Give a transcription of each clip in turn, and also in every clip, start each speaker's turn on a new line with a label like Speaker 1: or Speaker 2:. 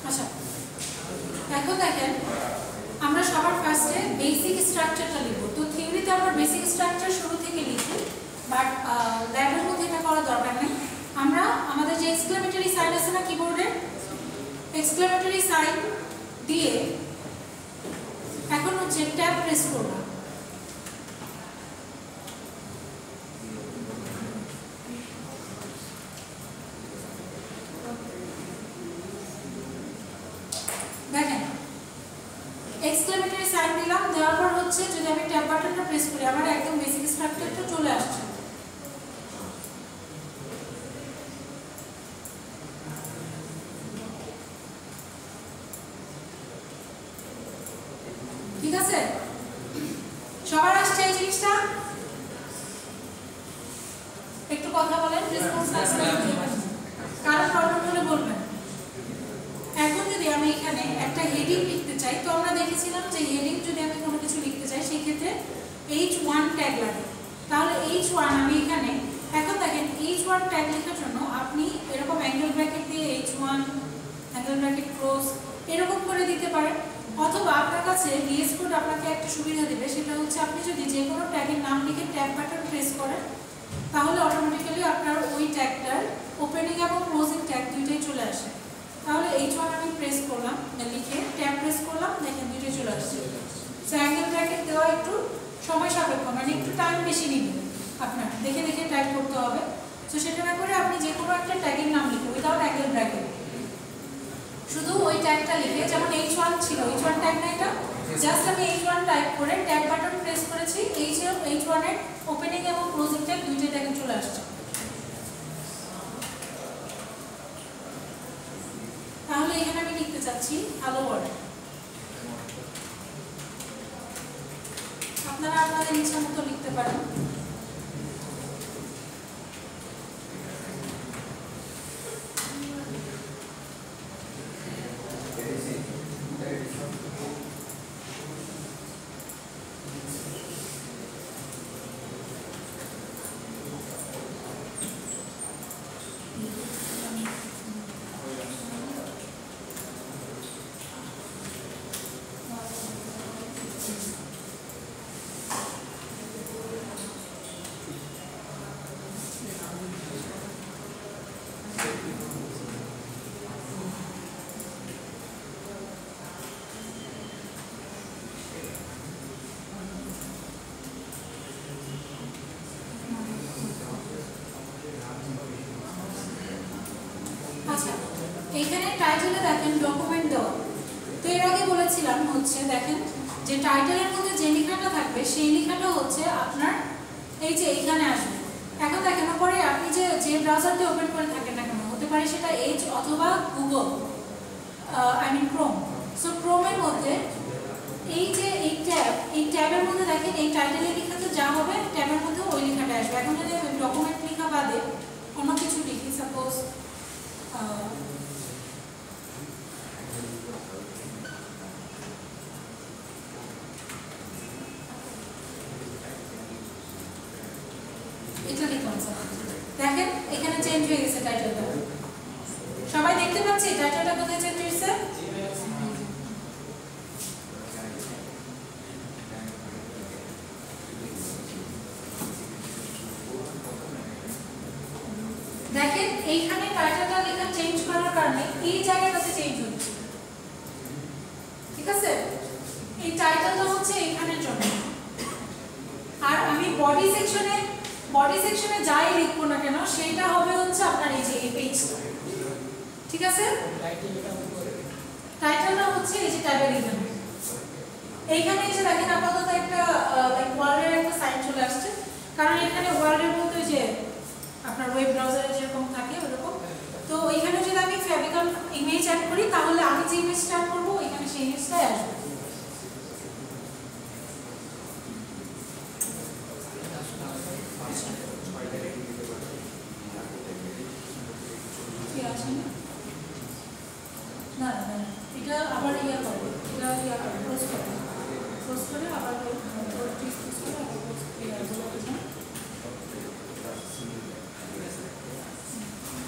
Speaker 1: আচ্ছা এখন দেখেন আমরা সবার ফার্স্টে বেসিক স্ট্রাকচারটা লিখব। তো থিওরিতে আমরা বেসিক স্ট্রাকচার শুরু থেকে লিখি, বাট ল্যাবের মধ্যে এটা করার দরকার নেই। আমরা আমাদের যে এক্সক্লেমেটরি সাইন আছে না কিবোর্ডে, এক্সক্লেমেটরি সাইন দিয়ে এখন হচ্ছে ট্যাব প্রেস করলাম। দেখেন এক্সক্লেমেটরি সাইন দিলাম, দেওয়ার পর হচ্ছে যদি আমি ট্যাব বাটনটা প্রেস করি আমার একদম বেসিক স্ট্রাকচারটা চলে আসছে। ঠিক আছে, সবার আসছে এই জিনিসটা? একটু কথা বলেন, রেসপন্স আসলে কারণ প্রবলেম হলে বলবেন। এখন যদি আমি এখানে একটা হেডিং লিখতে চাই, তো আমরা দেখেছিলাম যে হেডিং যদি আমি কোনো কিছু লিখতে চাই সেই ক্ষেত্রে H1 ট্যাগ লাগে। তাহলে H1 আমি এখানে, এখন দেখেন H1 ট্যাগ লেখার জন্য আপনি এরকম অ্যাঙ্গেল ব্র্যাকেট দিয়ে H1 অ্যাঙ্গেল ব্র্যাকেট ক্লোজ এরকম করে দিতে পারেন, অথবা আপনার কাছে VS কোড আপনাকে একটা সুবিধা দেবে, সেটা হচ্ছে আপনি যদি যে কোনো ট্যাগের নাম লিখে ট্যাব বাটন প্রেস করেন তাহলে অটোমেটিক্যালি আপনার ওই ট্যাগটার ওপেনিং এবং ক্লোজিং ট্যাগ দুইটাই চলে আসে। তাহলে H1 আমি প্রেস করলাম, লিখে ট্যাব প্রেস করলাম, দেখেন দুইটাই চলে আসছে। সো অ্যাঙ্গেল ব্র্যাকেট দেওয়া একটু সময় সাপেক্ষ, মানে একটু টাইম বেশি নিবে, আপনার দেখে দেখে টাইপ করতে হবে। সো সেটা না করে আপনি যে কোনো একটা ট্যাগের নাম লিখুন উইদাউট অ্যাঙ্গেল ব্র্যাকেট, শুধু ওই ট্যাগটা লিখে, যেমন H1 ছিল, H1 ট্যাগ না এটা, জাস্ট আমি H1 টাইপ করে ট্যাগ বাটন প্রেস করেছি, H1 এর ওপেনিং এবং ক্লোজিং ট্যাগ দুইটাই দেখেন চলে আসছে। তাহলে এখানে আমি লিখতে চাচ্ছি হ্যালো ওয়ার্ল্ড। আপনারা আপনাদের ইচ্ছা মতো লিখতে পারেন। এইখানে টাইটেলে দেখেন ডকুমেন্ট দেওয়া। তো এর আগে বলেছিলাম হচ্ছে দেখেন যে টাইটেলের মধ্যে যে লেখাটা থাকবে সেই লেখাটা হচ্ছে আপনার এই যে এইখানে আসবে। এখন দেখেন পরে আপনি যে ব্রাউজার দিয়ে ওপেন করে থাকেন না কেন, হতে পারে সেটা এজ অথবা গুগল, ক্রোম। সো ক্রোমের মধ্যে এই যে এই ট্যাবের মধ্যে দেখেন এই টাইটেলের লেখাতে যা হবে ট্যাবের মধ্যে ওই লেখাটা আসবে। এখন যদি আমি ডকুমেন্ট লেখা বাদে অন্য কিছু লিখি, সাপোজ এটা লিখলাম, দেখেন এখানে চেঞ্জ হয়ে গেছে টাইটেলটা। সবাই দেখতে পাচ্ছি টাইটেলটা কোথায় চেঞ্জ হয়েছে? দেখেন এইখানে টাইটেলটা লেখা চেঞ্জ করার কারণে এই জায়গাটাতে চেঞ্জ হচ্ছে। ঠিক আছে, এই টাইটেলটা হচ্ছে এখানের জন্য। আর আমি বডি সেকশনে যাই লিখবো না কেন সেটা হবে হচ্ছে আপনার এই যে এই পেজটা। ঠিক আছে, টাইটেলটা হচ্ছে এই যে ট্যাবের এখানে। এইখানে এসে দেখেন আপাতত একটা ওয়ার্ল্ডের একটা সাইন চলে আসছে, কারণ এখানে ওয়ার্ল্ডের মধ্যে যে আপনার ওয়েব ব্রাউজারে যেরকম থাকে ওরকম। তো এখানে যদি আমি ফেভিকল ইমেজ অ্যাড করি তাহলে আমি যে ইমেজটা অ্যাড করবো এখানে সেই ইমেজটাই আসবে। না না এটা আবার ইয়া করবো, এটা ইয়া করবো, ক্লোজ করে আবার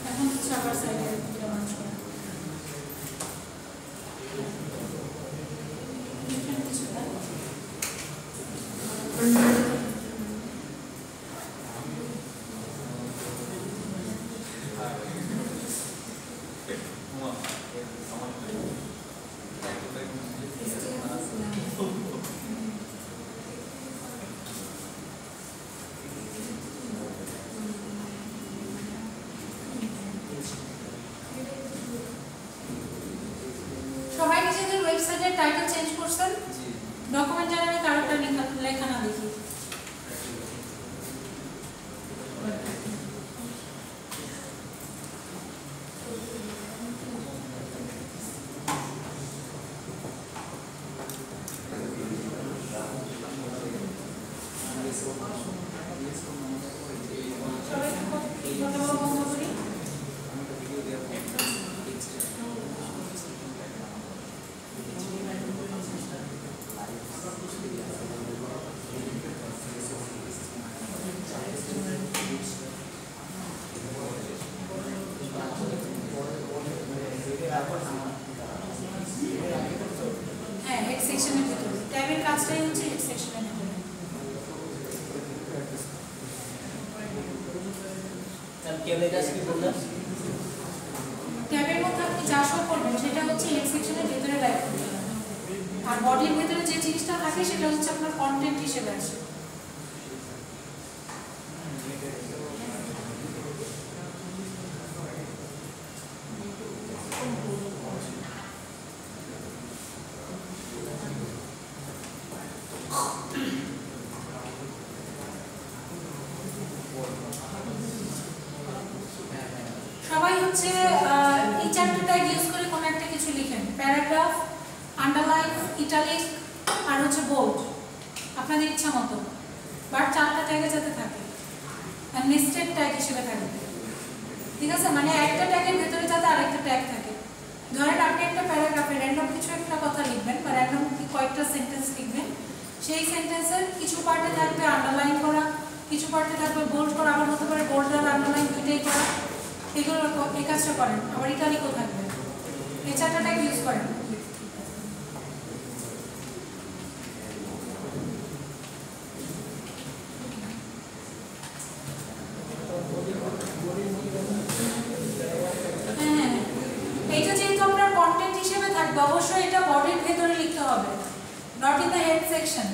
Speaker 1: এখন হচ্ছে আবার কথা বলা বন্ধ করি। হ্যাঁ, হেড সেকশনের ভিতরে ট্যাবের কাজটাই হচ্ছে হেড সেকশনের ভিতরে। ট্যাবের মধ্যে আপনি যা শো করবেন সেটা হচ্ছে হেড সেকশনের ভিতরে লাইভ করতে হবে, আর বডির ভিতরে যে জিনিসটা থাকে সেটা হচ্ছে আপনার কন্টেন্ট হিসেবে আসে। সবাই হচ্ছে এই চারটা ট্যাগ ইউজ করে কোনো একটা কিছু লিখেন, প্যারাগ্রাফ, আন্ডারলাইন, ইটালিক আর হচ্ছে বোল্ড, আপনাদের ইচ্ছা মতো, বাট চারটা ট্যাগে যাতে থাকে আর নেস্টেড ট্যাগ হিসেবে থাকে, ঠিক আছে? মানে একটা ট্যাগের ভেতরে যাতে আরেকটা ট্যাগ থাকে। ধরেন আপনি একটা প্যারাগ্রাফে র্যান্ডম কিছু একটা কথা লিখবেন বা র্যান্ডম কয়েকটা সেন্টেন্স লিখবেন, সেই সেন্টেন্সের কিছু পার্টে থাকবে আন্ডারলাইন করা, কিছু পার্টে থাকবে বোল্ড করা, আবার হতে পারে বোল্ড আর আন্ডারলাইন দুইটাই করা, এগুলো এই কাজটা করেন। আবার ইটালিকও থাকবে, এই চারটা ট্যাগ ইউজ করেন। হ্যাঁ, এইটা যেহেতু আপনার কন্টেন্ট হিসেবে থাকবে, অবশ্যই এটা বডির ভেতরে লিখতে হবে, not in the head section.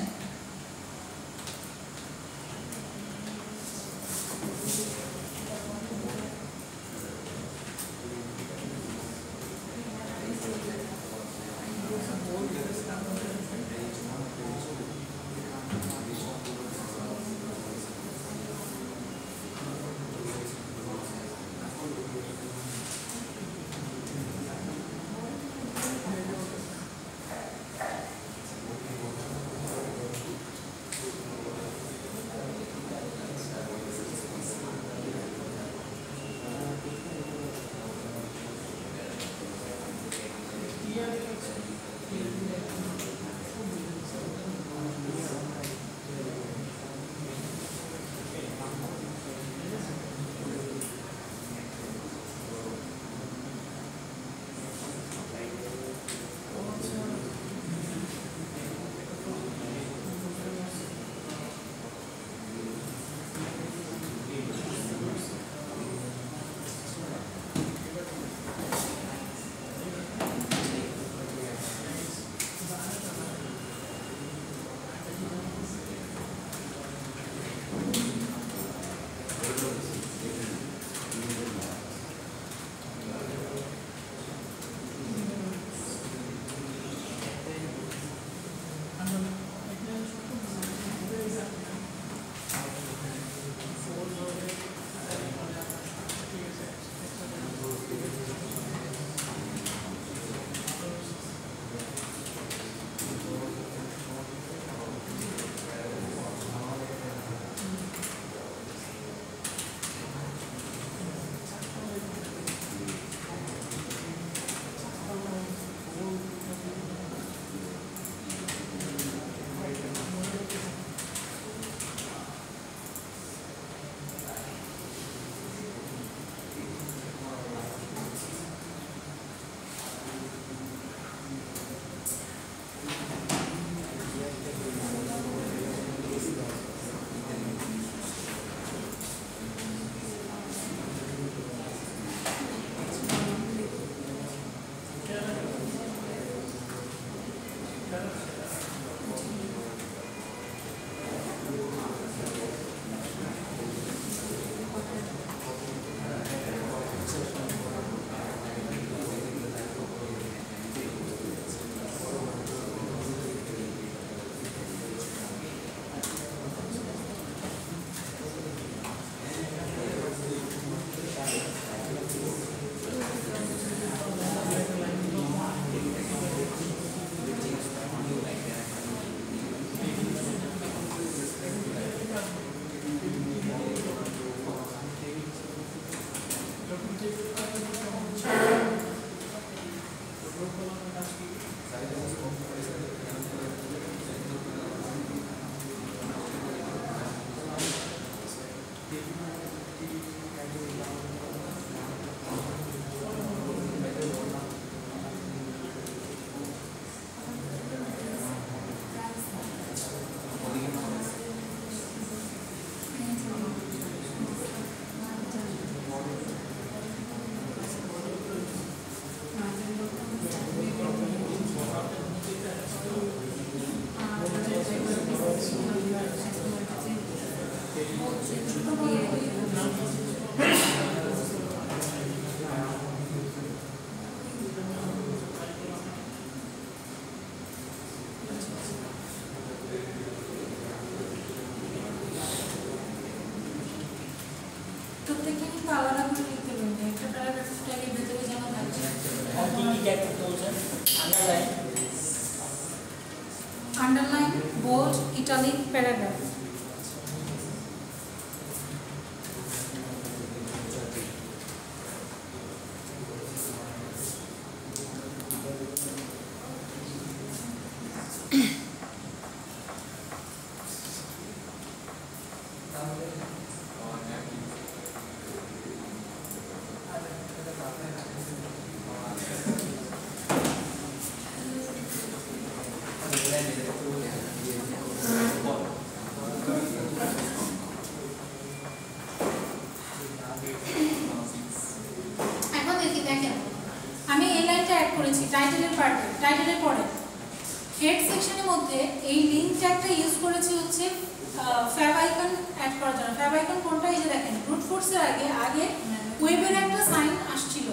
Speaker 1: প্রত্যেকটা কিন্তু আলাদা করে লিখতে পারবেন, একটা প্যারাগ্রাফ ট্যাগের ভেতরে যেমন থাকছে।
Speaker 2: কি কি ট্যাগ করতে বলছেন?
Speaker 1: Underline, bold, italic, paragraph. আমি এই লাইনটা অ্যাড করেছি টাইটেলের পার্টে, টাইটেলের পরে হেড সেকশনের মধ্যে এই লিংক ট্যাগটা ইউজ করেছি হচ্ছে ফ্যাব আইকন অ্যাড করার জন্য। ফ্যাব আইকন কোনটা? এই যে দেখেন ব্রুট ফোর্সের আগে ওয়েবের একটা সাইন আসছিল,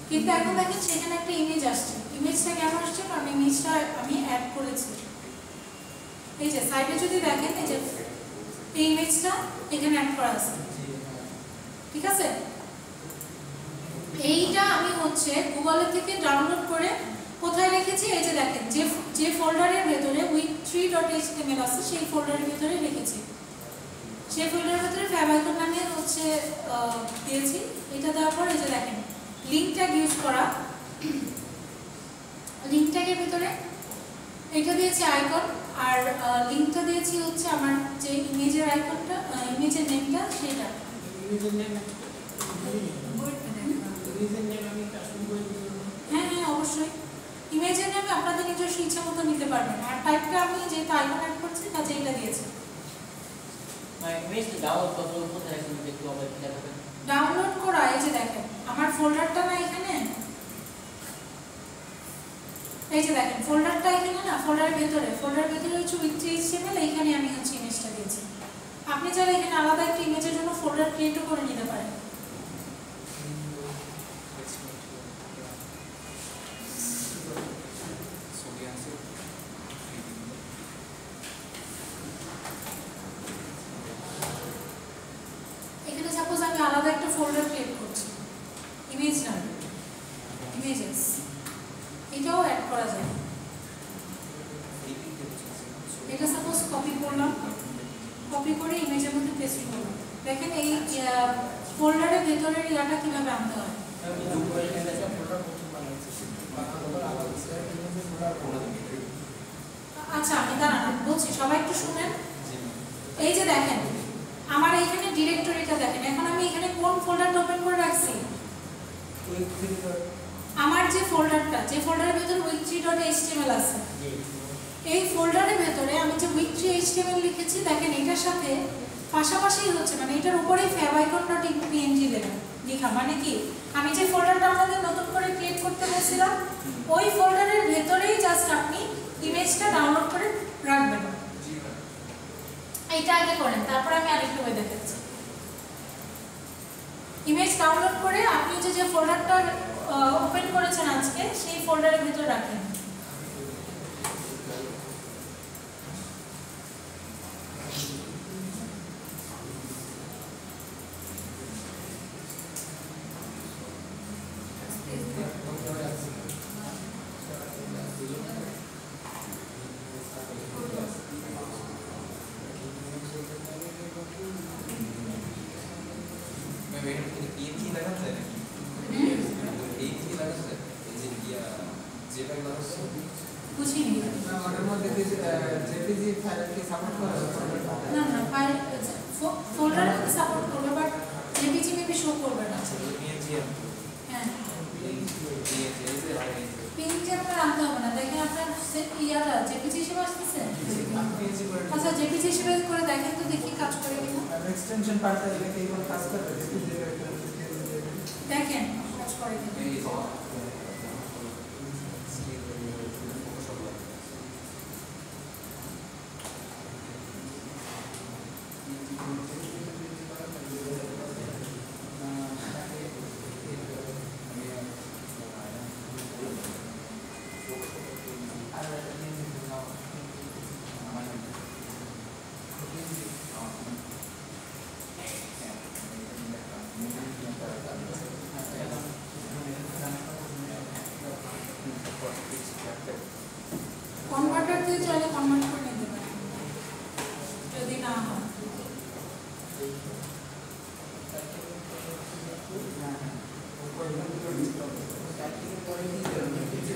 Speaker 1: কিন্তু এখন দেখেন সেখানে একটা ইমেজ আসছে। ইমেজটা কেমন আসছে? কারণ ইমেজটা আমি অ্যাড করেছি। এই যে সাইডে যদি দেখেন এই যে এই ইমেজটা এখানে অ্যাড করা আছে, ঠিক আছে? এইটা আমি হচ্ছে গুগল থেকে ডাউনলোড করে কোথায় রেখেছি? এই যে দেখেন যে ফোল্ডারের ভেতরে week3.html আছে সেই ফোল্ডারের ভেতরে রেখেছি। সেই ফোল্ডারের ভেতরে ফ্যাব আইকন নামে হচ্ছে দিয়েছি। এটা দেওয়ার পর এই যে দেখেন লিংক ট্যাগ ইউজ করা, লিংক ট্যাগের ভেতরে এটা দিয়েছি আইকন, আর লিংকটা দিয়েছি হচ্ছে আমার যে ইমেজের আইকনটা, ইমেজের নেমটা সেটা। হ্যাঁ হ্যাঁ অবশ্যই, ইমেজের নেমে আপনাদের নিজস্ব ইচ্ছা মতো নিতে পারবেন। আর টাইপটা আমি যেটা আইকন অ্যাড করছি কাজে এটা দিয়েছি। ডাউনলোড করা এই যে দেখেন আমার ফোল্ডারটা না এখানে, এই যে দেখেন ফোল্ডারটা এখানে না, ফোল্ডারের ভেতরে হচ্ছে week3.html, এইখানে আমি হচ্ছে ইমেজটা দিয়েছি। আপনি চাইলে এখানে আলাদা একটা ইমেজের জন্য ফোল্ডার ক্রিয়েটও করে নিতে পারেন। এখানে সাপোজ আমি আলাদা একটা ফোল্ডার ক্রিয়েট করছি, ইমেজ নাম, ইমেজেস, এটাও অ্যাড করা যায়। এটা সাপোজ কপি করলাম, কপি করে ইমেজের মধ্যে পেস্ট করলাম। দেখেন এই ফোল্ডারের ভেতরের ইয়াটা কিভাবে আনতে হয়। আচ্ছা আমি দাঁড়ান বলছি, সবাই একটু শুনেন। এই যে দেখেন আমার এইখানে ডিরেক্টরিটা দেখেন, এখন আমি এখানে কোন ফোল্ডারটা ওপেন করে রাখছি? আমার যে ফোল্ডারটা, যে ফোল্ডারের ভেতরে week3.html আছে, এই ফোল্ডারের ভেতরে আমি যে week3.html লিখেছি দেখেন এটার সাথে পাশাপাশি হচ্ছে, মানে এটার উপরেই favicon.png লেখা। মানে কি আমি যে ফোল্ডারটা আপনাদের নতুন করে ক্রিয়েট করতে বলছিলাম ওই ফোল্ডারের ভেতরেই জাস্ট আপনি ইমেজটা ডাউনলোড করে রাখবেন। এইটা আগে করেন, তারপর আমি আরেকটু ওয়ে দেখাচ্ছি। ইমেজ ডাউনলোড করে আপনি যে ফোল্ডারটা ওপেন করেছেন আজকে সেই ফোল্ডারের ভিতরে রাখেন। বুঝিনি ওটার মধ্যে জেপিজি ফাইল কি সাপোর্ট করে? না না, ফাইল ফোল্ডার কি সাপোর্ট করবে, বাট জেপিজি মেবি শো করবে না। হ্যাঁ পিএনজি আপনার আনতে হবে না। দেখেন আপনার ইয়াটা জেপিজি হিসেবে আসতেছে। আচ্ছা জেপিজি হিসেবে করে দেখেন তো দেখি কাজ করে কিনা। এক্সটেনশন পার্টটা দেখে এইভাবে কাজ করবে, দেখেন কাজ করে কিনা।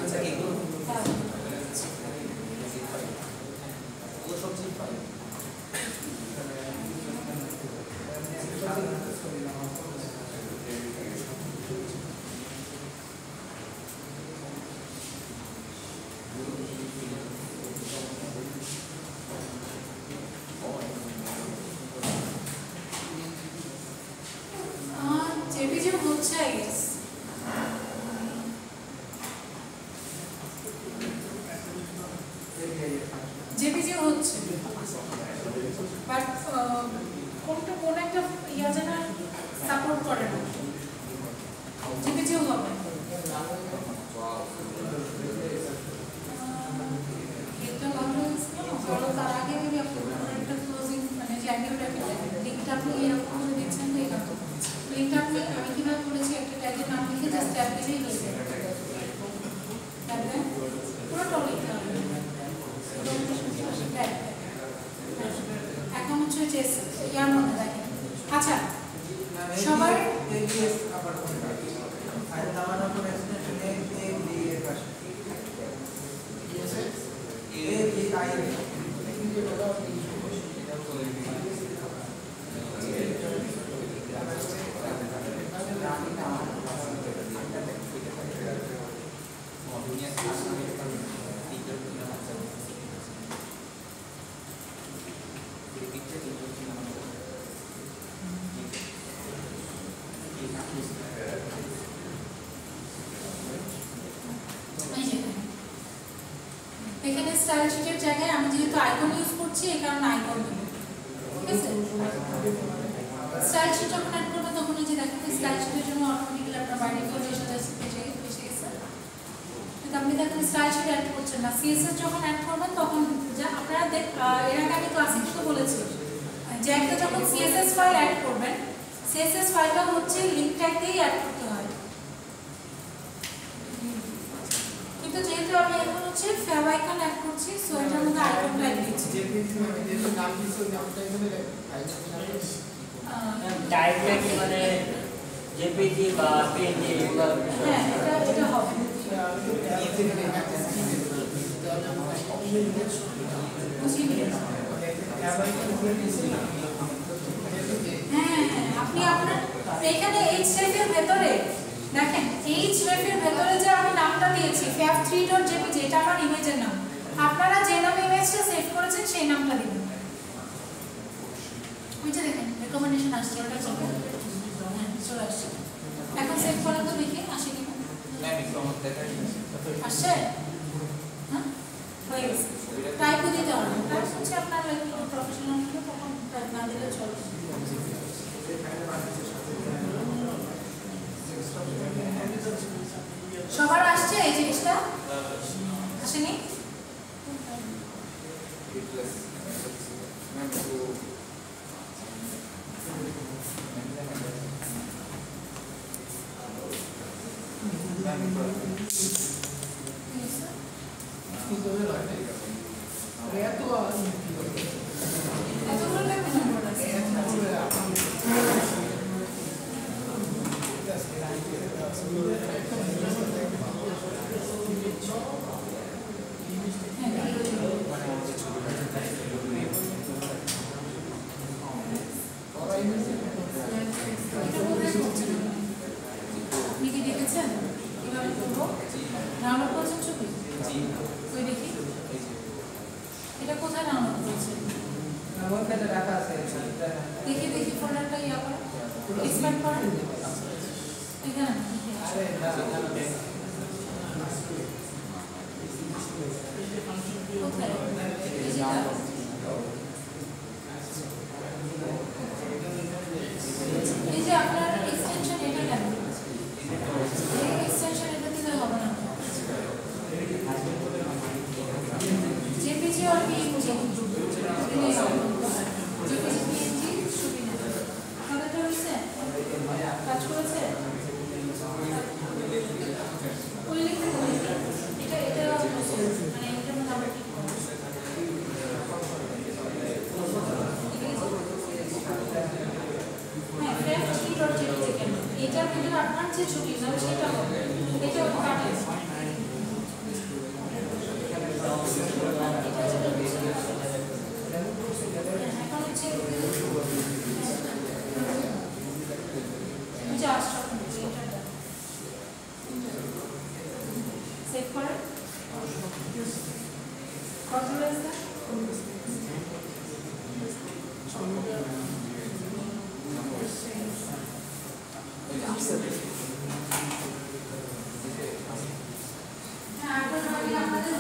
Speaker 3: আচ্ছা এগুলো
Speaker 1: হ্যাঁ
Speaker 3: ও সবজি পাই
Speaker 1: JPG হচ্ছে I guess JPG হচ্ছে বাট কোন একটা ইয়া যেন সাপোর্ট করে না JPG হবে এটা ভালো ভালো তার আগে আমি আপনার একটা ক্লোজিং মানে যে আগে লিঙ্কটা আপনি এরকম করে দিচ্ছেন তো এটা লিঙ্কটা আপনি আমি কিভাবে করেছি একটা ট্যাগের নাম লিখে জাস্ট ট্যাগ দিলেই হয়ে যাবে পুরোটা লিখতে হবে এখন হচ্ছে যে ইয়ার মধ্যে দেখেন আচ্ছা সবার এখানে স্টাইল শিটের জায়গায় আমি যেহেতু আইকন ইউজ করছি এই কারণে আইকন দেব ঠিক আছে স্টাইল শিট যখন অ্যাড করবেন তখন এই যে দেখেন স্টাইল শিটের জন্য অটোমেটিক্যালি আপনার বাই ডিফল্ট এসে গেছে কিন্তু আপনি দেখেন স্টাইল শিট অ্যাড করছেন না সিএসএস যখন অ্যাড করবেন তখন যা আপনারা এর আগে আমি ক্লাসিক তো বলেছি যে একটা যখন সিএসএস ফাইল অ্যাড করবেন সিএসএস ফাইলটা হচ্ছে লিংক ট্যাগ দিয়েই অ্যাড করতে হয় কিন্তু যেহেতু আমি এখন হচ্ছে ফেভ আইকন অ্যাড করছি সো এটার মধ্যে আইকন ট্যাগ দিচ্ছি
Speaker 4: নাম দিচ্ছি নামটা এখানে
Speaker 2: টাইপটা কি মানে জেপিজি বা পিএনজি এগুলো
Speaker 1: হ্যাঁ এটা হবে হ্যাঁ আপনি আপনার এখানে এইচরেফ এর ভেতরে দেখেন এইচরেফ এর ভেতরে যে আমি নামটা দিয়েছি faf3.jpg এটা আমার ইমেজের নাম আপনারা যে নামে ইমেজটা সেভ করেছেন সেই নামটা দিবেন ওই যে দেখেন রেকমেন্ডেশন আসছে ওটা চলবে হ্যাঁ চলে আসছে এখন সেভ করেন তো দেখি আসে কি আসছে হ্যাঁ হয়ে গেছে টাইপও দিতে হবে টাইপ হচ্ছে আপনার প্রফেশনাল হলে তখন টাইপ না দিলে চলবে সবার আসছে এই জিনিসটা আসেনি এতগুলো লাগবে আপনি কি দেখেছেন কিভাবে করবো ডাউনলোড করছেন ছবি ওই দেখি এটা কোথায় ডাউনলোড করছেন দেখি দেখি ফোল্ডারটা ইয়া করে এক্সপ্যান্ড করেন এখানে কোথায় এই যে আপনার এক্সটেনশন এটা কেন এই এক্সটেনশন এটা দিলে হবে না জেপিজি আর পিএনজি দিলেই হবে জেপিজি পিএনজি সুবিধা কথাটা হয়েছে কাজ করেছে ওই লিখতে এটা মানে এটার মধ্যে আবার ঠিক করো আপনার যে ছবি নাম সেটা হবে এটা কাটে এখন হচ্ছে সেভ করেন কন্ট্রোল এস দা হ্যাঁ এখন আমি আপনাদের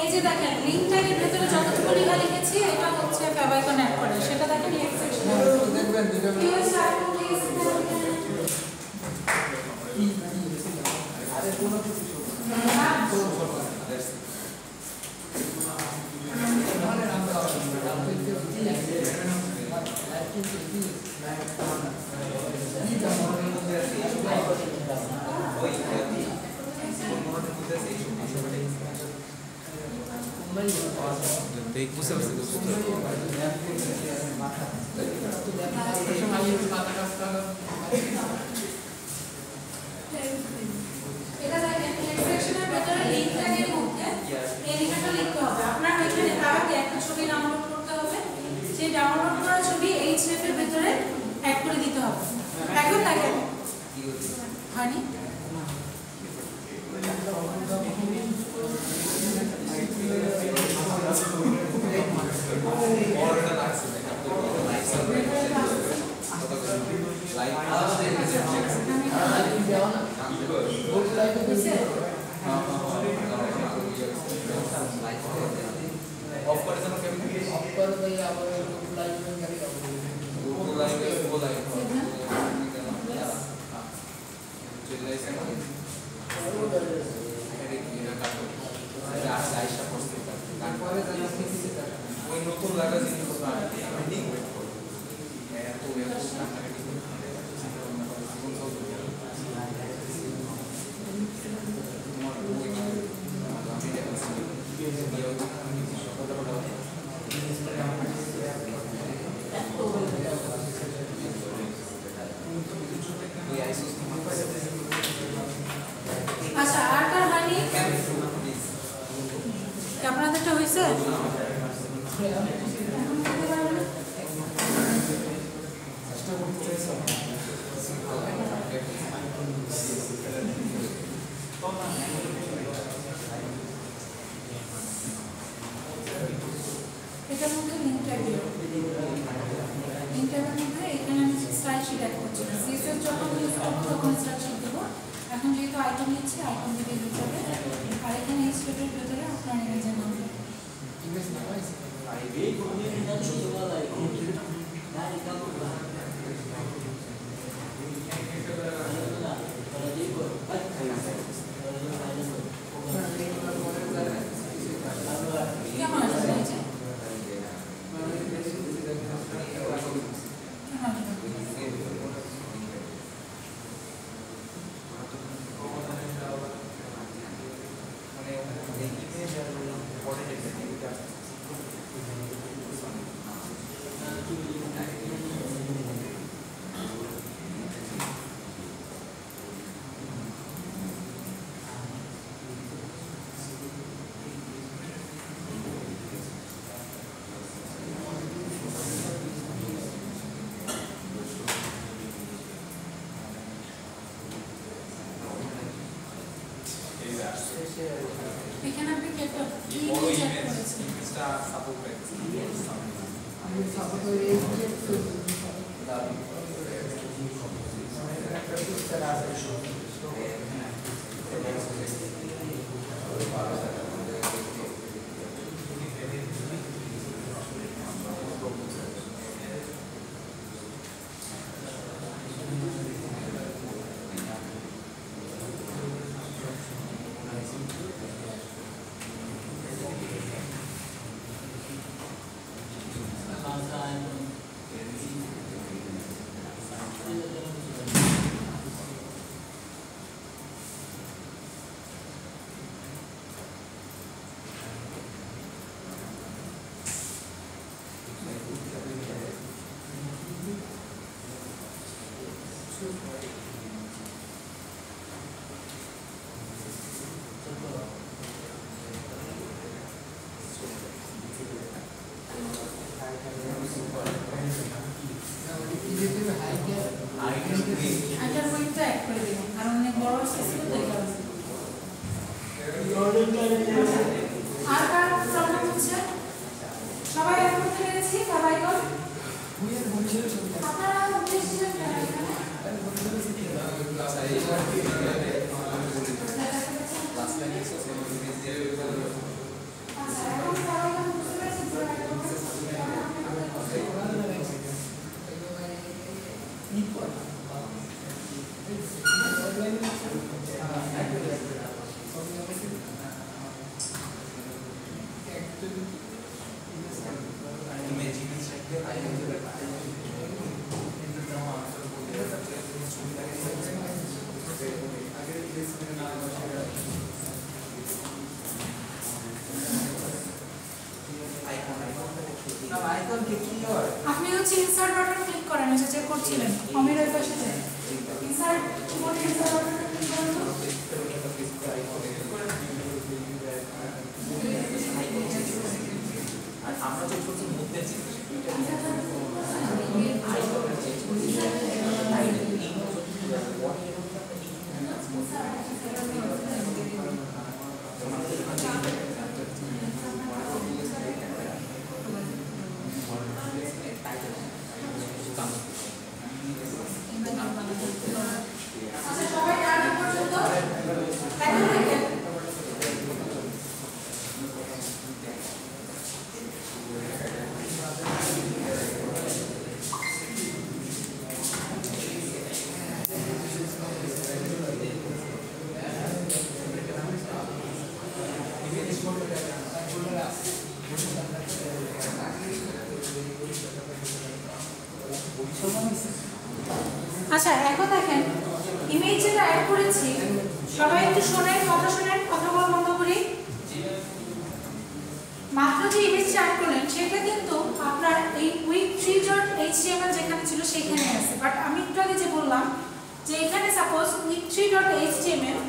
Speaker 1: এই যে দেখেন লিংক ট্যাগের ভিতরে যতটুকু লেখা লিখেছি এটা হচ্ছে ফেভাইকন অ্যাড করে সেটা দেখেন এই সেকশনে দেখবেন আরে কোনো কিছু
Speaker 5: দেখ বুঝতে পারছি
Speaker 1: এটা দেখেন এক্সট্রাকশনের ভেতরে লিংক ট্যাগের মধ্যে এই লেখাটা লিখতে হবে। আপনার এখানে তার আগে একটা ছবি ডাউনলোড করতে হবে, সেই ডাউনলোড করা ছবি HREF এর ভেতরে অ্যাড করে দিতে হবে। এখন দেখেন হয়নি আচ্ছা আর কার হয়নি আপনাদেরটা হয়েছে এটার মধ্যে লিঙ্ক ট্যাগ দিও লিঙ্ক ট্যাগের মধ্যে এখানে আমি স্টাইল শিট অ্যাড করছি না সিএসএস যখন ইউজ করবো তখন স্টাইল শিট দেবো এখন যেহেতু আইকন নিচ্ছি আইকন থেকে ইউজ হবে আর এখানে HREF এর ভেতরে আপনার ইমেজের নাম কেমন আসবে এই যে কেমন আসবে এখানে আপনি কি চেক করেছেন আইটার ওয়েটটা অ্যাড করে দিবেন কারণ অনেক বড় ছিল তো এই কারণে আর কার প্রবলেম হচ্ছে সবাই এক করতে পেরেছি সবাই কর আপনারা উদ্দেশ্য
Speaker 3: আইকন কি হয়?
Speaker 1: আপনি হচ্ছে ইনসার্ট বাটন ক্লিক করেন, এটা চেক করছিলেন অমির ওই পাশে যায় ইনসার্ট কোন ইনসার্ট বাটন ক্লিক করেন তো
Speaker 3: আর আমরা চেক করছি মধ্যে চেক
Speaker 1: আচ্ছা সবাই ডান পর্যন্ত এখন দেখেন আচ্ছা এখন দেখেন ইমেজ যেটা অ্যাড করেছি সবাই একটু শোনেন কথা বলা বন্ধ করি মাত্র যে ইমেজটা অ্যাড করলেন সেটা কিন্তু আপনার এই week3.html যেখানে ছিল সেখানে আছে বাট আমি একটু আগে যে বললাম যে এখানে সাপোজ week3.html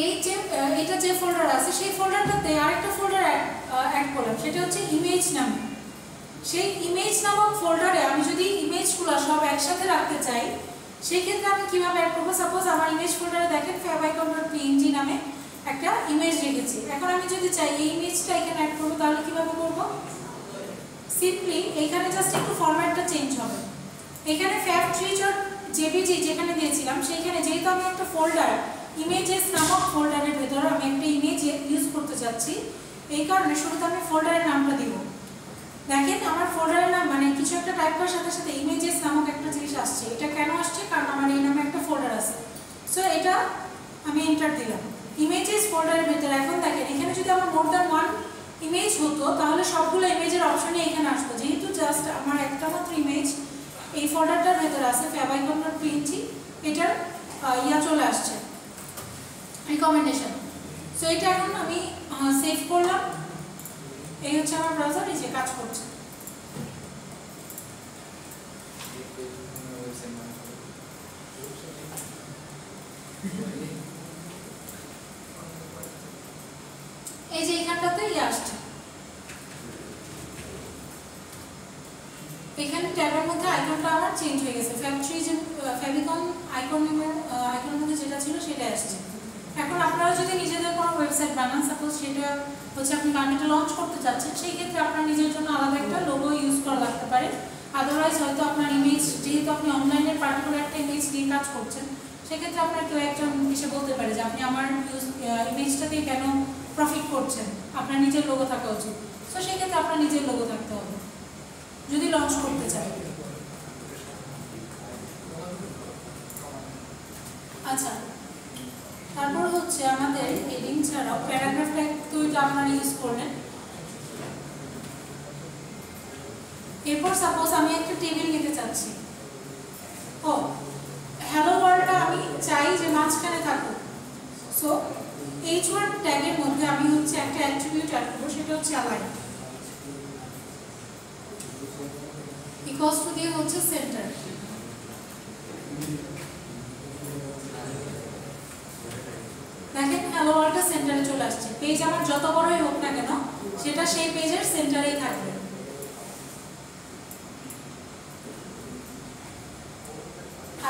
Speaker 1: এই যে এটা যে ফোল্ডার আছে সেই ফোল্ডারটাতে আরেকটা ফোল্ডার অ্যাড করলাম সেটা হচ্ছে ইমেজ নামে সেই ইমেজ নামক ফোল্ডারে আমি যদি ইমেজগুলো সব একসাথে রাখতে চাই সেই ক্ষেত্রে আমি কিভাবে অ্যাড করব সাপোজ আমার ইমেজ ফোল্ডারে দেখেন favicon.png নামে একটা ইমেজ রেখেছি এখন আমি যদি চাই এই ইমেজটা এখানে অ্যাড করব তাহলে কিভাবে করব সিম্পলি এখানে জাস্ট একটু ফরম্যাটটা চেঞ্জ হবে এখানে fab3.jpg যেখানে দিয়েছিলাম সেইখানে যেহেতু আমি একটা ফোল্ডার ইমেজেস নামক ফোল্ডারের ভিতরে আমি একটা ইমেজ ইউজ করতে যাচ্ছি এই কারণে শুরুতে আমি ফোল্ডারের নামটা দিব দেখেন আমার ফোল্ডারের নাম মানে কিছু একটা টাইপ করার সাথে সাথে ইমেজেস নামক একটা জিনিস আসছে এটা কেন আসছে কারণ আমার এই নামে একটা ফোল্ডার আছে সো এটা আমি এন্টার দিলাম ইমেজেস ফোল্ডারের ভিতরে এখন দেখেন এখানে যদি আমার মোর দ্যান ওয়ান ইমেজ হতো তাহলে সবগুলো ইমেজের অপশনই এখানে আসতো যেহেতু জাস্ট আমার একটা মাত্র ইমেজ এই ফোল্ডারটার ভিতরে আছে favicon.png এটার চলে আসছে রিকমেন্ডেশন সো এটা এখন আমি সেভ করলাম এই হচ্ছে আমার ব্রাউজার এই যে কাজ করছে এই যে এখানটাতে আসছে এখানে ট্যাবের মধ্যে আইকনটা আমার চেঞ্জ হয়ে গেছে favicon আইকনের মধ্যে যেটা ছিল সেটা আসছে এখন আপনারা যদি নিজেদের কোনো ওয়েবসাইট বানান সাপোজ সেটা হচ্ছে আপনি বানাতে লঞ্চ করতে চাচ্ছেন সেই ক্ষেত্রে আপনার নিজের জন্য আলাদা একটা লোগো ইউজ করা লাগতে পারে আদারওয়াইজ হয়তো আপনার ইমেজ যেহেতু আপনি অনলাইনে পার্টিকুলার একটা ইমেজ নিয়ে কাজ করছেন সেক্ষেত্রে আপনার কেউ একজন এসে বলতে পারে যে আপনি আমার ইমেজটা দিয়ে কেন প্রফিট করছেন আপনার নিজের লোগো থাকা উচিত সো সেক্ষেত্রে আপনার নিজের লোগো থাকতে হবে যদি লঞ্চ করতে চান আচ্ছা তারপর হচ্ছে আমাদের হেডিং ছাড়াও প্যারাগ্রাফ ট্যাগ তো এটা আপনারা ইউজ করলেন এরপর সাপোজ আমি একটা টেবিল নিতে চাচ্ছি ও হ্যালো ওয়ার্ল্ডটা আমি চাই যে মাঝখানে থাকুক সো h1 ট্যাগের মধ্যে আমি হচ্ছে একটা অ্যাট্রিবিউট অ্যাড করব সেটা হচ্ছে অ্যালাইন ইকুয়ালস টু দিয়ে হচ্ছে সেন্টার দেখেন হ্যালো ওয়ার্ল্ডটা সেন্টারে চলে আসছে পেজ আমার যত বড়ই হোক না কেন সেটা সেই পেজের সেন্টারেই থাকবে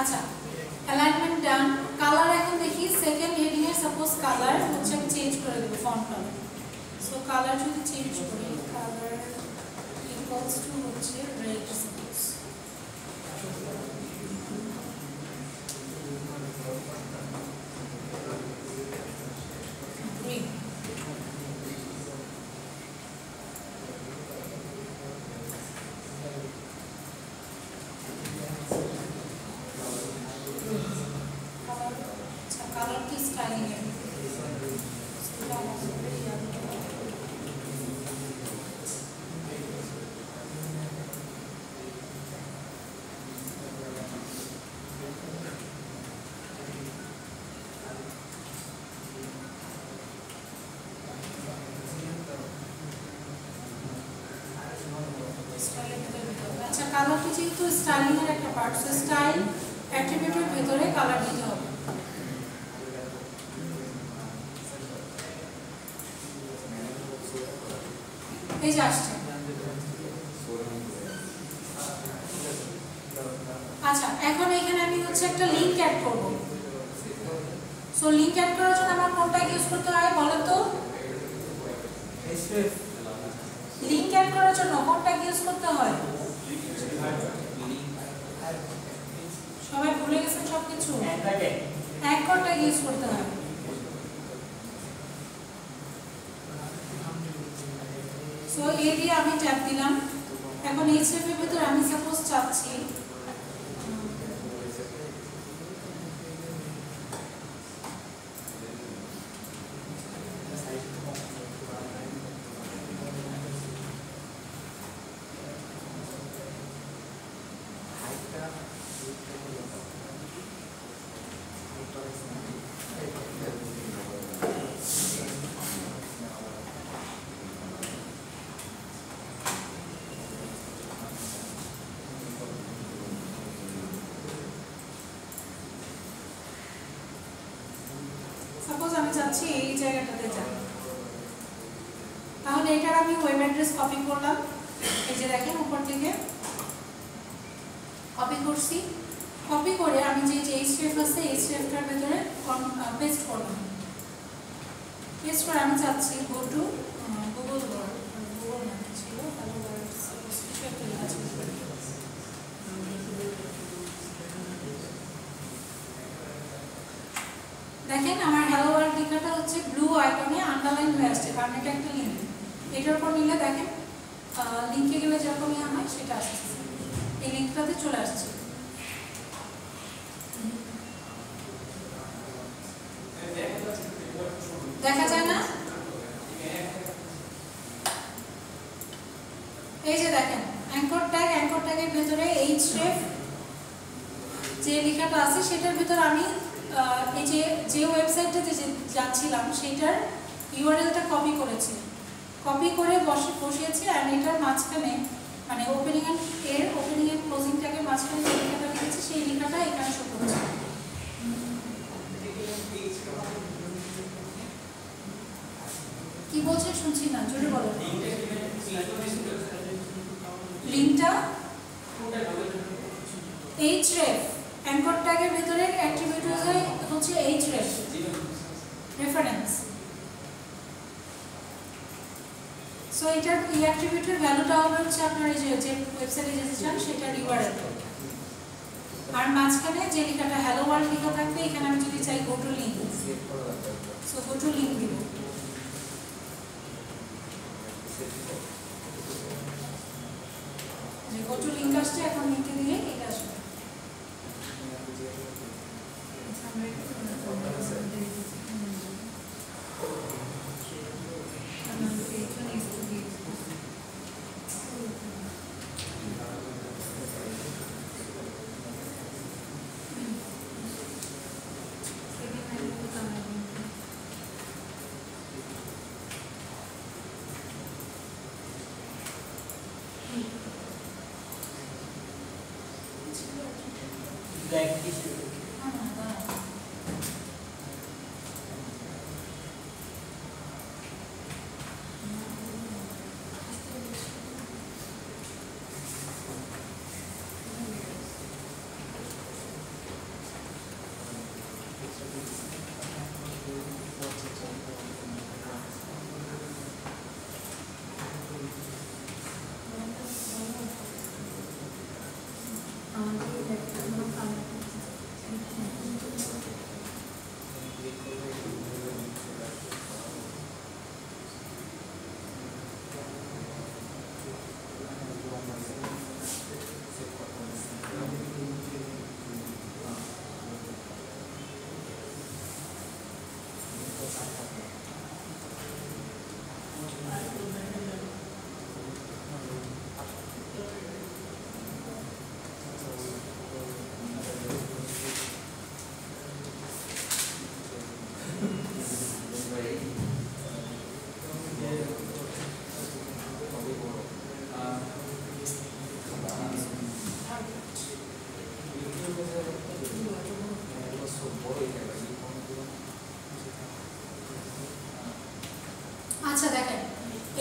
Speaker 1: আচ্ছা অ্যালাইনমেন্ট ডান কালার এখন দেখি সেকেন্ড হেডিং এর সাপোজ কালার হচ্ছে আমি চেঞ্জ করে দেব ফন্ট কালার সো কালার যদি চেঞ্জ করি কালার ইকুয়ালস টু হচ্ছে রেড সাপোজ গ্রিন color की स्टाइलिंग है কপি যেহেতু স্টাইলিং এর একটা পার্ট, সো স্টাইল অ্যাট্রিবিউটের ভিতরে কালার দিতে হবে। এই যে আসছে। আচ্ছা, এখন এখানে আমি হচ্ছে একটা লিংক অ্যাড করব। সো লিংক অ্যাড করার জন্য আমার কোনটা ইউজ করতে হয় বলো তো? লিংক অ্যাড করার জন্য কোনটা ইউজ করতে হয়? সবাই ভুলে গেছেন সবকিছু? অ্যাঙ্করটা ইউজ করতে হয়। সো এই দিয়ে আমি ট্যাপ দিলাম। এখন এইচএফ এর ভিতর আমি সাপোজ চাচ্ছি আমি চাচ্ছি এই জায়গাটাতে যাব, তাহলে এটার আমি ওয়েব অ্যাড্রেস কপি করলাম। এই যে দেখেন উপর থেকে কপি করছি, কপি করে আমি যে এইচটিএফ আছে এইচটিএফটার ভিতরে পেস্ট করলাম। পেস্ট করে আমি চাচ্ছি go to Google Word, Google না ছিল হ্যালো ওয়ার্ড আছে। দেখেন আমার হ্যালো ওয়ার্ল্ড লেখাটা হচ্ছে ব্লু আইকনে আন্ডারলাইন হয়ে আসছে, কারণ এটা একটা লিঙ্ক। এটার উপর নিলে দেখেন লিঙ্কে গেলে যেরকম হয় সেটা আসছে, এই লিঙ্কটাতে চলে আসছে। দেখা যায় না? এই যে দেখেন অ্যাঙ্কর ট্যাগের ভিতরে এইচরেফ যে লেখাটা আছে সেটার ভিতরে আমি এই যে ওয়েবসাইটটাতে যাচ্ছিলাম সেটার ইউআরএলটা কপি করেছি, কপি করে বসিয়েছি। আর এটার মাঝখানে মানে ওপেনিং এন্ড ক্লোজিং ট্যাগের মাঝখানে যে লেখাটা লিখেছি সেই লেখাটা এখানে শো করছে। কি বলছে শুনছি না, জোরে বলো। লিঙ্কটা এইচরেফ অ্যাঙ্কর ট্যাগের ভিতরে অ্যাট্রিবিউট হচ্ছে এইচরেফ রেফারেন্স। সো এটার এই অ্যাট্রিবিউটের ভ্যালুটা হবে হচ্ছে আপনার এই যে ওয়েবসাইটে যেতে চান সেটার ইউআরএল। আর মাঝখানে যে লেখাটা হ্যালো ওয়ার্ল্ড লেখা থাকবে, এখানে আমি যদি চাই go to link, so go to link দিব। যে গো টু লিঙ্ক আসছে, এখন লিঙ্কে দিয়ে এটা আসবে।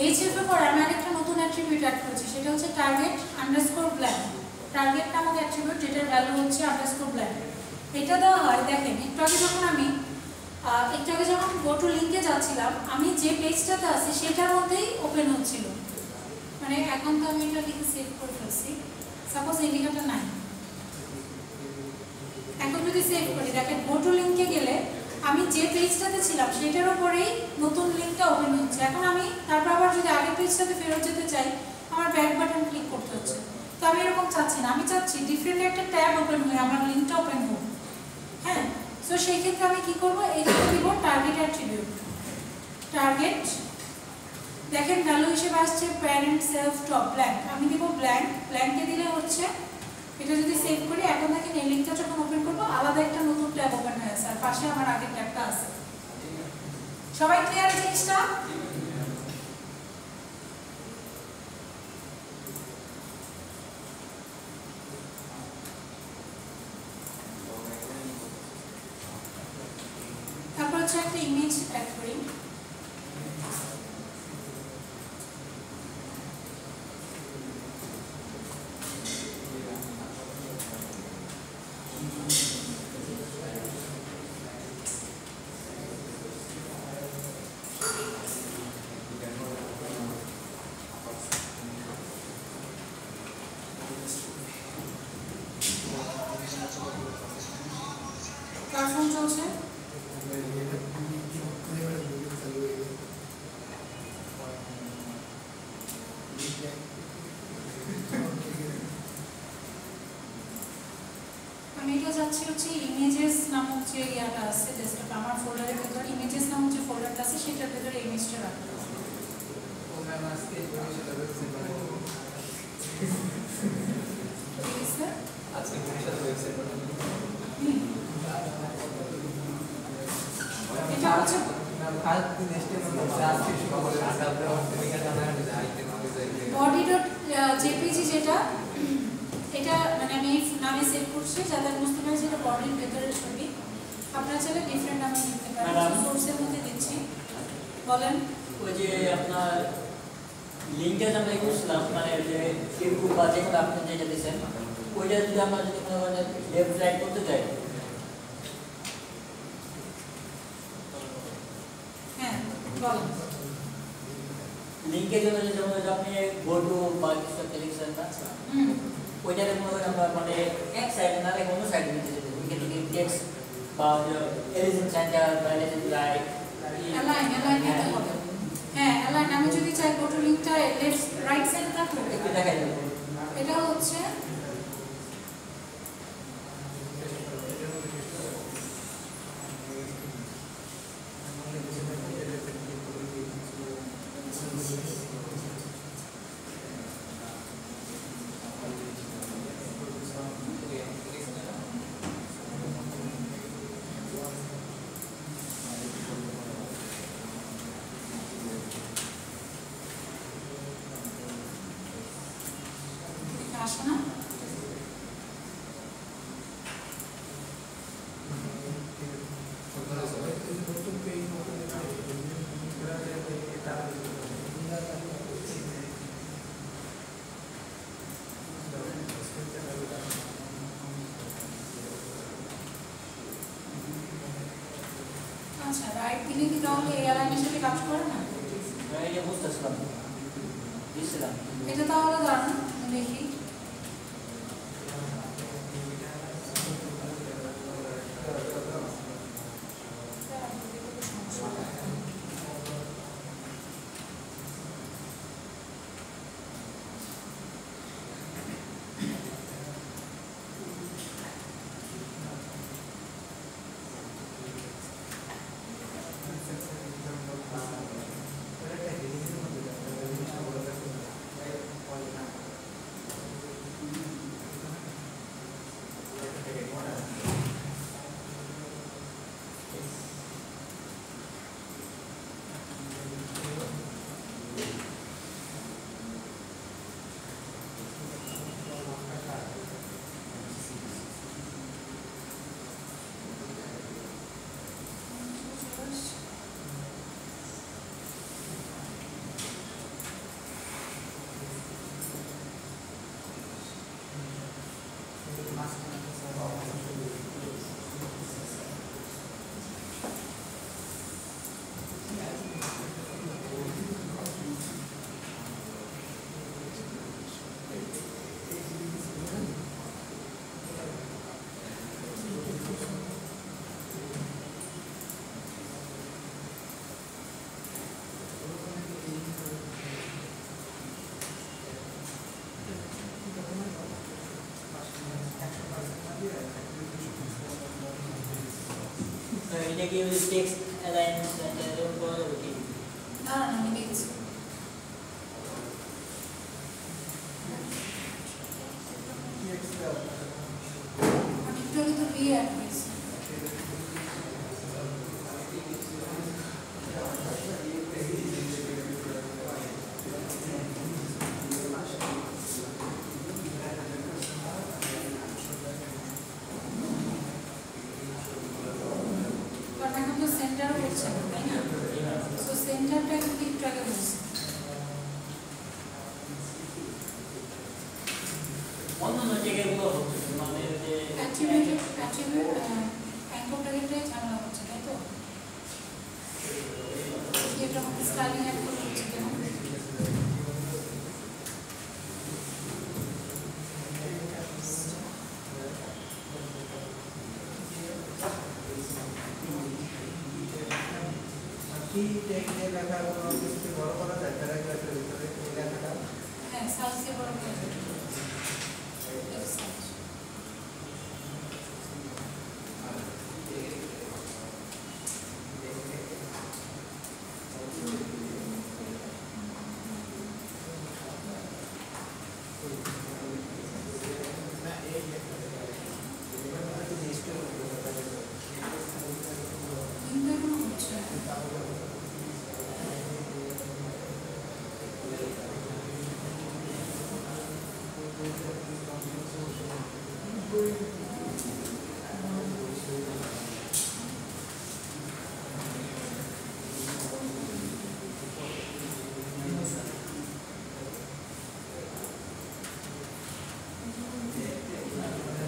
Speaker 1: HF এর পরে আমি আরেকটা নতুন অ্যাট্রিবিউট অ্যাড করেছি, সেটা হচ্ছে টার্গেট আন্ডারস্কোর ব্ল্যাঙ্ক। টার্গেট নামক অ্যাট্রিবিউট যেটার ভ্যালু হচ্ছে আন্ডারস্কোর ব্ল্যাঙ্ক। এটা দেওয়া হয়, দেখেন একটু আগে যখন গো টু লিঙ্কে যাচ্ছিলাম, আমি যে পেজটাতে আছি সেটার মধ্যেই ওপেন হচ্ছিল। মানে এখন তো আমি এটা লিখে সেভ করে ফেলছি, সাপোজ ইন্ডিকেটর নাই, এখন যদি সেভ করি দেখেন গো টু লিঙ্কে গেলে আমি যে পেজটাতে ছিলাম সেটার উপরেই নতুন লিঙ্কটা ওপেন হচ্ছে। এখন আমি তারপর আবার যদি আগের পেজটাতে ফেরত যেতে চাই আমার ব্যাক বাটন ক্লিক করতে হচ্ছে। তো আমি এরকম চাচ্ছি না, আমি চাচ্ছি ডিফারেন্ট একটা ট্যাব ওপেন হয়ে আমার লিঙ্কটা ওপেন হোক। হ্যাঁ, তো সেই ক্ষেত্রে আমি কি করবো, এইখানে দিব টার্গেট অ্যাট্রিবিউট। টার্গেট দেখেন ভ্যালু হিসেবে আসছে প্যারেন্ট সেলফ টপ ব্ল্যাঙ্ক, আমি দিব ব্ল্যাঙ্ক। ব্ল্যাঙ্কে দিলে হচ্ছে এটা যদি সেভ করি, এখন দেখেন এই লিঙ্কটা যখন ওপেন করবো আলাদা একটা নতুন ট্যাব ওপেন হয়ে আছে, আর পাশে আমার আগের ট্যাবটা আছে। সবাই ক্লিয়ার জিনিসটা? তারপর হচ্ছে একটা ইমেজ অ্যাড করি। কার ফোন চলছে? আমি এটা যাচ্ছি হচ্ছে ইমেজেস নামক যে ইয়াটা আছে ডেস্কটপে, আমার ফোল্ডারের ভেতর ইমেজেস নামক যে ফোল্ডারটা আছে সেটার ভেতরে ইমেজটা রাখতে হবে।
Speaker 4: ও ম্যাম আজকে পরিষেবা ওয়েবসাইট বানাবো।
Speaker 1: ঠিক আছে,
Speaker 3: আজকে পরিষেবা ওয়েবসাইট বানাবো।
Speaker 1: এটা হচ্ছে
Speaker 3: কাল দিন এসটিএমএল বলছে আজকে শুরু করে তারপরে ওইটা জানার যাইতে হবে যাইতে
Speaker 1: body.jpg যেটা, এটা মানে আমি এই নামে সেভ করছি যাতে বুঝতে পারি যেটা বডির ভেতরের ছবি। আপনারা চাইলে ডিফারেন্ট নামে লিখতে পারেন, সোর্সের মধ্যে দিচ্ছি। বলেন।
Speaker 2: ওই যে আপনার লিঙ্কটা আমরা করছিলাম, মানে যে ফেসবুক বা যে কোনো আপনি যেটা দিয়েছেন, ওইটা যদি আমরা যদি কোনো মানে লেফট রাইট করতে চাই,
Speaker 1: হ্যাঁ বলেন।
Speaker 2: লিঙ্কের জন্য যেমন আপনি গো টু বা কিছু একটা লিখছেন না, ওইটারে মনে করেন আমরা মানে এক সাইডে না রেখে অন্য সাইডে নিতে যেতে ওইখান থেকে টেক্সট বা এলিজেন সেন্টার বা এলিজেন রাইট
Speaker 1: অ্যালাইন নিতে হবে। হ্যাঁ অ্যালাইন, আমি যদি চাই গো টু লিঙ্কটা লেফট রাইট সাইডে থাকবে,
Speaker 2: একটু দেখা যাবে।
Speaker 1: এটা হচ্ছে আসো না। আচ্ছা, রাইট দিলে কি তাহলে এই অ্যালাইনের সাথে কাজ করে না?
Speaker 2: এই যে বুঝতেছিলাম দিচ্ছিলাম
Speaker 1: এটা তাহলে দাঁড়ান দেখি।
Speaker 2: এটা কি ওই টেক্সট অ্যালাইনমেন্ট এরকম করা যাবে কি?
Speaker 1: না না আমি দেখছি আমি একটু আগে তো বিয়ে অ্যাড করেছি কারণ এখন তো সেন্টারও হচ্ছে না তাই না সো সেন্টারটা কিন্তু একটু আগে হচ্ছে
Speaker 2: অন্যান্য জায়গাগুলো হচ্ছে মানে যে
Speaker 1: অ্যাট্রিবিউট অ্যাঙ্কর ট্যাগেরটাই ঝামেলা হচ্ছে তাই তো এটা আমাকে স্টাইলিং অ্যাড করে হচ্ছে কেন
Speaker 3: কি টেক্সটে লেখা কোনো কিছু বড় করা যায় প্যারাগ্রাফের ভিতরে এই লেখাটা
Speaker 1: হ্যাঁ সাইজে বড় করে কিন্তু এখনো হচ্ছে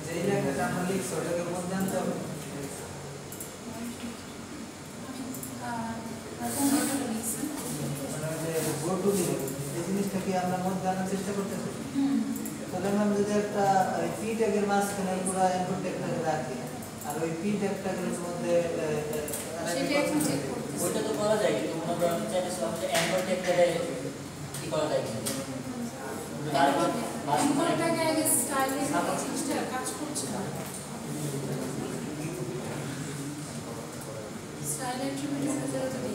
Speaker 3: যেই লেখাটা আমরা লিখছি ওটাকে মধ্যে আনতে হবে মানে যে গো টু দিলে এই জিনিসটা কি আমরা মধ্যে আনার চেষ্টা করতেছি তাহলে আমরা যদি একটা পি ট্যাগের মাঝখানে পুরো ইনপুট ট্যাগটাকে রাখি আর ওই পি ট্যাগটার মধ্যে
Speaker 1: সেটা এখন চেক করতেছি
Speaker 2: ওইটা তো করা যায় কিন্তু মনে করো আমি চাইতেছিলাম যে অ্যাঙ্কর ট্যাগটাকে কি করা যায় কিনা তারপর
Speaker 1: অ্যাঙ্করটাকে আগে স্টাইলিং জিনিসটা কাজ করছে না স্টাইল অ্যাট্রিবিউটের ভিতরে তো দিই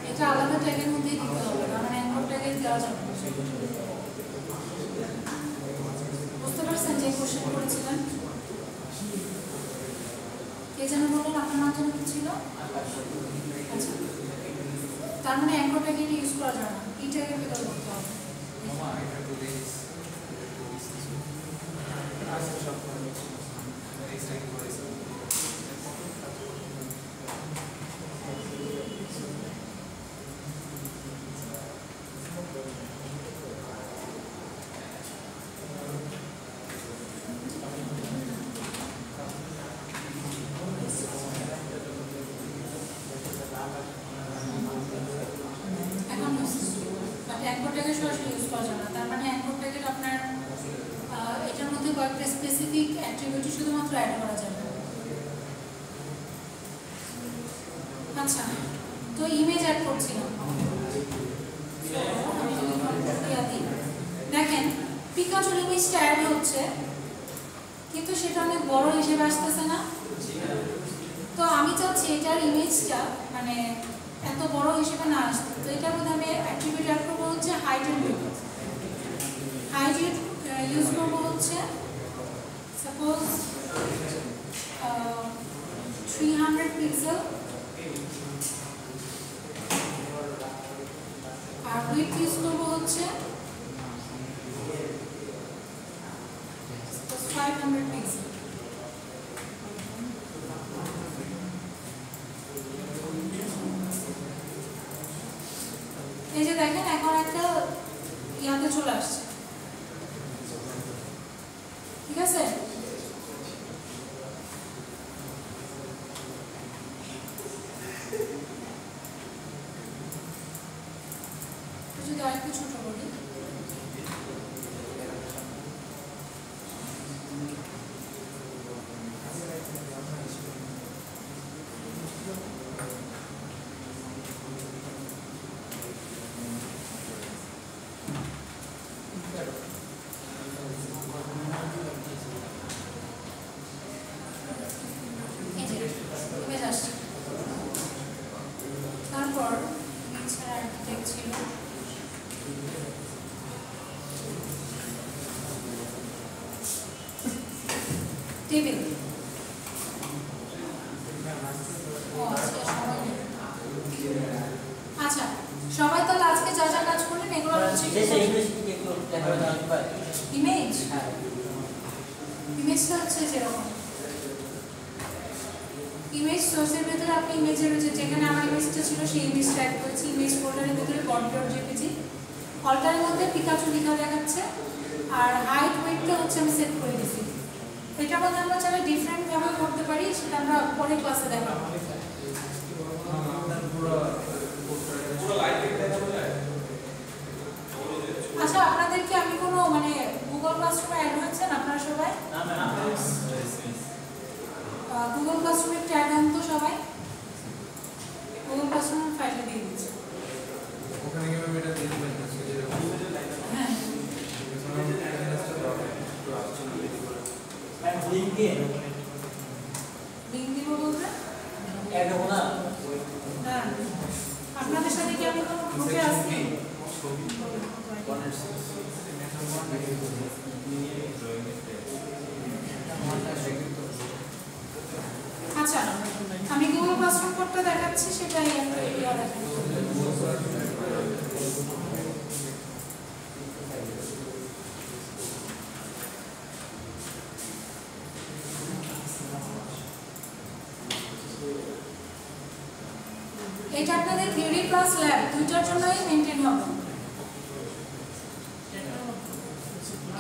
Speaker 1: এটা আলাদা ট্যাগের মধ্যেই দিতে হবে কারণ অ্যাঙ্কর ট্যাগে দেওয়া যাবে না বুঝতে পারছেন যে কোশ্চেন করেছিলেন কে যেন বললেন আপনার নাম যেন কি ছিল আচ্ছা তার মানে অ্যাঙ্কর ট্যাগে এটা ইউজ করা যাবে না এই ট্যাগের ভিতরে করতে হবে এখন বাট অ্যাঙ্কর ট্যাগে সরাসরি ইউজ করা যাবে না তার মানে অ্যাঙ্কর ট্যাগের আপনার এটার মধ্যে কয়েকটা স্পেসিফিক অ্যাট্রিবিউট শুধুমাত্র অ্যাড করা যাবে আচ্ছা তো ইমেজ অ্যাড করছিলাম আমি যদি দিই দেখেন পিকাচুর ইমেজটা অ্যাড হচ্ছে কিন্তু সেটা অনেক বড় হিসেবে আসতেছে না তো আমি চাচ্ছি এটার ইমেজটা মানে এত বড় হিসেবে না আসতে তো এটার মধ্যে আমি অ্যাট্রিবিউট অ্যাড করবো হচ্ছে height and width height use করবো হচ্ছে সাপোজ 300 পিক্সেল আর উইডথ ইউজ করবো হচ্ছে এই যে দেখেন এখন একটা ইয়াতে চলে আসছে, ঠিক আছে? যদি আরেকটু ছোট করি, এই যে ইমেজ আসছে। তারপর এছাড়া আর্কিটেক্ট ছিল, টেবিল। ও আজকে সবাই নেই। আচ্ছা, সবাই তাহলে আজকে যা যা কাজ করলেন এগুলো হচ্ছে ইমেজ। ইমেজটা হচ্ছে যেরকম ইমেজ সোর্সের ভেতরে আপনি ইমেজের যেখানে আমার ইমেজটা ছিল সেই ইমেজটা অ্যাড করেছি। ইমেজ ফোল্ডারের ভেতরে bond.jpg, অল্টারের মধ্যে পিকাচু লেখা দেখাচ্ছে, আর হাইট ওয়েটটা হচ্ছে আমি সেট করে দিয়েছি। এটা মধ্যে আমরা চাইলে ডিফারেন্ট ভাবে করতে পারি, সেটা আমরা পরের ক্লাসে দেখাবো। আচ্ছা, আপনাদেরকে আমি কোনো মানে গুগল ক্লাসরুমে অ্যাড হয়েছেন আপনারা সবাই? গুগল ক্লাসরুমে একটা অ্যাড হন তো সবাই। গুগল ক্লাসরুম ফাইলে দিয়ে দিচ্ছি।
Speaker 4: ওখানে কিভাবে এটা দিয়ে দিবেন?
Speaker 1: হ্যাঁ,
Speaker 2: লিংক দিয়ে
Speaker 1: লিঙ্ক দিব বলতে
Speaker 2: অ্যাড হবো না।
Speaker 1: হ্যাঁ, আপনাদের সাথে কি আমি কোনো গ্রুপে আছি? আচ্ছা, আমি গুগল ক্লাসরুম কোডটা দেখাচ্ছি, সেটাই আমি দেখাচ্ছি। এটা আপনাদের থিওরি প্লাস ল্যাব দুইটার জন্যই মেইনটেইন হবে।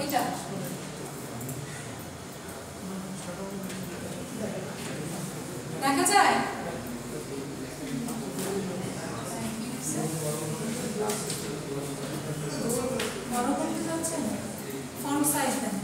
Speaker 1: এটা দেখা যায়, বড় করতে যাচ্ছেন, ফন্ট সাইজ দেন।